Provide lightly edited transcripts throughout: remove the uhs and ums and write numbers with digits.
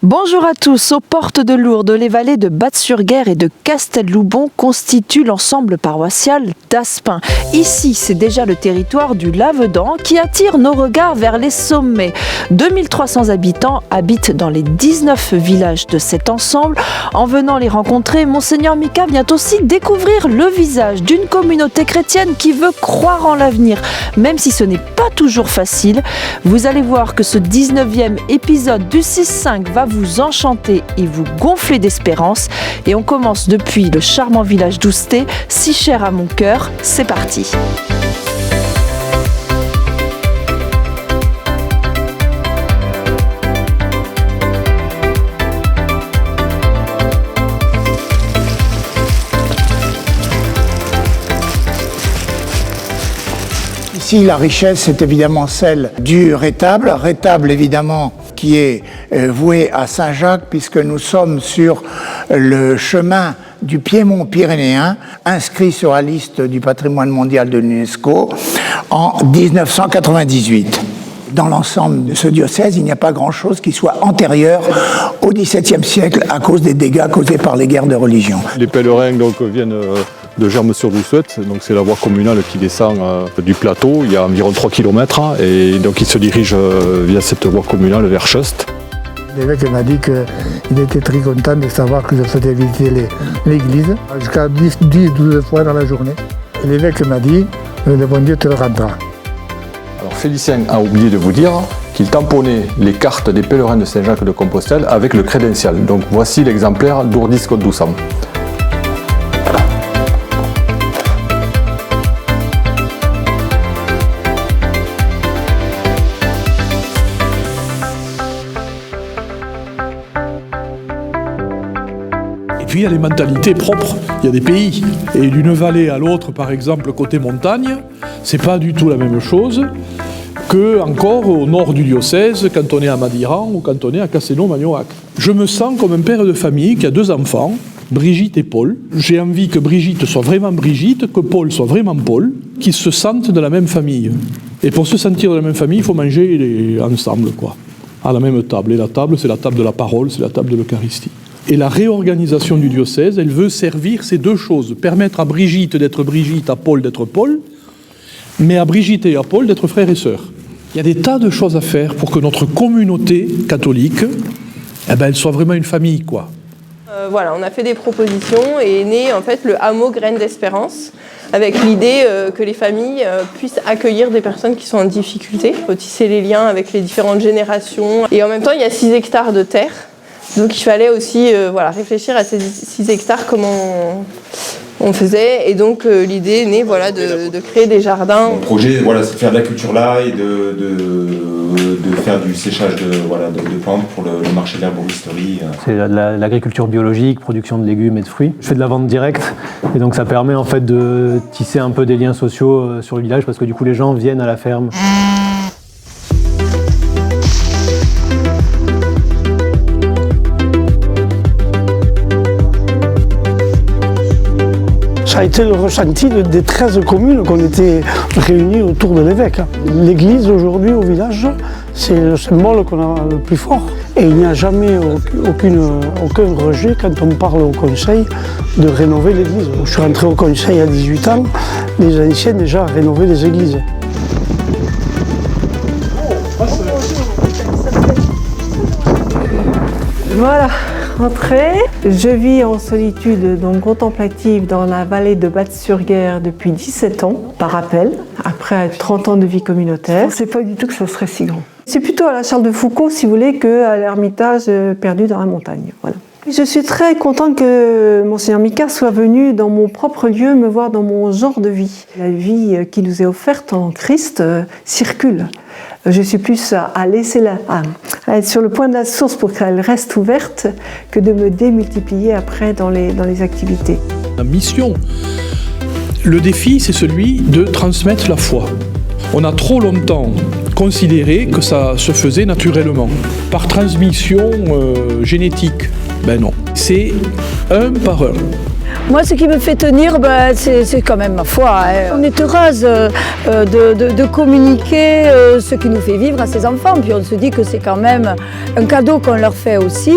Bonjour à tous, aux portes de Lourdes, les vallées de Batte-sur-Guer et de Castelloubon constituent l'ensemble paroissial d'Aspin. Ici, c'est déjà le territoire du Lavedan qui attire nos regards vers les sommets. 2300 habitants habitent dans les 19 villages de cet ensemble. En venant les rencontrer, Monseigneur Mika vient aussi découvrir le visage d'une communauté chrétienne qui veut croire en l'avenir, même si ce n'est pas toujours facile. Vous allez voir que ce 19e épisode du 6-5 va vous enchanter et vous gonfler d'espérance. Et on commence depuis le charmant village d'Ousté, si cher à mon cœur. C'est parti. Ici, la richesse, c'est évidemment celle du rétable. Rétable, évidemment, qui est voué à Saint-Jacques, puisque nous sommes sur le chemin du Piémont pyrénéen, inscrit sur la liste du patrimoine mondial de l'UNESCO en 1998. Dans l'ensemble de ce diocèse, il n'y a pas grand-chose qui soit antérieur au XVIIe siècle à cause des dégâts causés par les guerres de religion. Les pèlerins donc, viennent de Germes-sur-Doucette, donc c'est la voie communale qui descend du plateau, il y a environ 3 km, et donc ils se dirigent via cette voie communale vers Chust. L'évêque m'a dit qu'il était très content de savoir que je faisais visiter l'église jusqu'à 10-12 fois dans la journée. Et l'évêque m'a dit, le bon Dieu te le rendra. Alors Félicien a oublié de vous dire qu'il tamponnait les cartes des pèlerins de Saint-Jacques-de-Compostelle avec le crédential. Donc voici l'exemplaire d'Ourdis-Côte-d'Oussam. Et puis il y a les mentalités propres, il y a des pays. Et d'une vallée à l'autre, par exemple, côté montagne, c'est pas du tout la même chose que encore au nord du diocèse, quand on est à Madiran ou quand on est à Castelnau-Magnoac. Je me sens comme un père de famille qui a 2 enfants, Brigitte et Paul. J'ai envie que Brigitte soit vraiment Brigitte, que Paul soit vraiment Paul, qu'ils se sentent de la même famille. Et pour se sentir de la même famille, il faut manger ensemble, quoi, à la même table. Et la table, c'est la table de la parole, c'est la table de l'Eucharistie. Et la réorganisation du diocèse, elle veut servir ces 2 choses. Permettre à Brigitte d'être Brigitte, à Paul d'être Paul, mais à Brigitte et à Paul d'être frères et sœurs. Il y a des tas de choses à faire pour que notre communauté catholique, elle soit vraiment une famille, quoi. Voilà, on a fait des propositions et est né en fait le hameau Graines d'Espérance, avec l'idée que les familles puissent accueillir des personnes qui sont en difficulté, tisser les liens avec les différentes générations. Et en même temps, il y a 6 hectares de terre. Donc il fallait aussi réfléchir à ces 6 hectares, comment on faisait. Et donc l'idée est née de créer des jardins. Mon projet, c'est de faire de la culture là et de faire du séchage de plantes pour le marché de l'herboristerie. C'est l'agriculture biologique, production de légumes et de fruits. Je fais de la vente directe et donc ça permet en fait de tisser un peu des liens sociaux sur le village parce que du coup les gens viennent à la ferme. Ça a été le ressenti des 13 communes qu'on était réunies autour de l'évêque. L'église aujourd'hui au village, c'est le symbole qu'on a le plus fort. Et il n'y a jamais aucun rejet quand on parle au conseil de rénover l'église. Je suis rentré au conseil à 18 ans, les anciens déjà rénovaient les églises. Voilà, rentrée. Je vis en solitude donc contemplative dans la vallée de Batte-sur-Guer depuis 17 ans, par appel, après 30 ans de vie communautaire. Je ne pensais pas du tout que ça serait si grand. C'est plutôt à la Charles de Foucault, si vous voulez, qu'à l'ermitage perdu dans la montagne. Voilà. Je suis très contente que Monseigneur Mika soit venu dans mon propre lieu me voir dans mon genre de vie. La vie qui nous est offerte en Christ circule. Je suis plus à laisser à être sur le point de la source pour qu'elle reste ouverte que de me démultiplier après dans les activités. La mission, le défi, c'est celui de transmettre la foi. On a trop longtemps considéré que ça se faisait naturellement, par transmission génétique. Ben non, c'est un par un. Moi, ce qui me fait tenir, c'est quand même ma foi. On est heureuse de communiquer ce qui nous fait vivre à ces enfants. Puis on se dit que c'est quand même un cadeau qu'on leur fait aussi,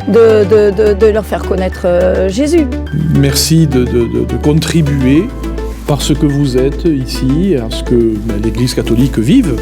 de leur faire connaître Jésus. Merci de contribuer par ce que vous êtes ici, à ce que l'Église catholique vive.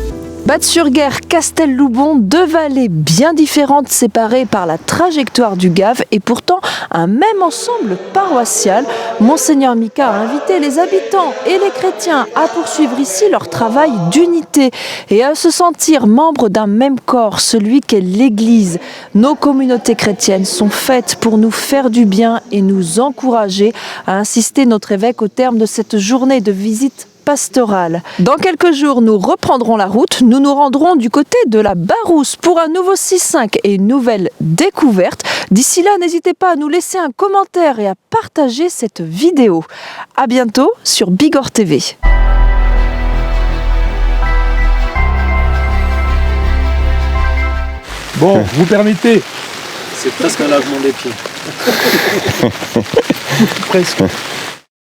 Batte-sur-Guer, Castel-Loubon, deux vallées bien différentes séparées par la trajectoire du Gave et pourtant un même ensemble paroissial. Monseigneur Mika a invité les habitants et les chrétiens à poursuivre ici leur travail d'unité et à se sentir membres d'un même corps, celui qu'est l'Église. Nos communautés chrétiennes sont faites pour nous faire du bien et nous encourager, a insisté notre évêque au terme de cette journée de visite pastorale. Dans quelques jours, nous reprendrons la route. Nous nous rendrons du côté de la Barousse pour un nouveau 6-5 et une nouvelle découverte. D'ici là, n'hésitez pas à nous laisser un commentaire et à partager cette vidéo. À bientôt sur Bigorre TV. Bon, vous permettez? C'est presque un lavement des pieds. Presque.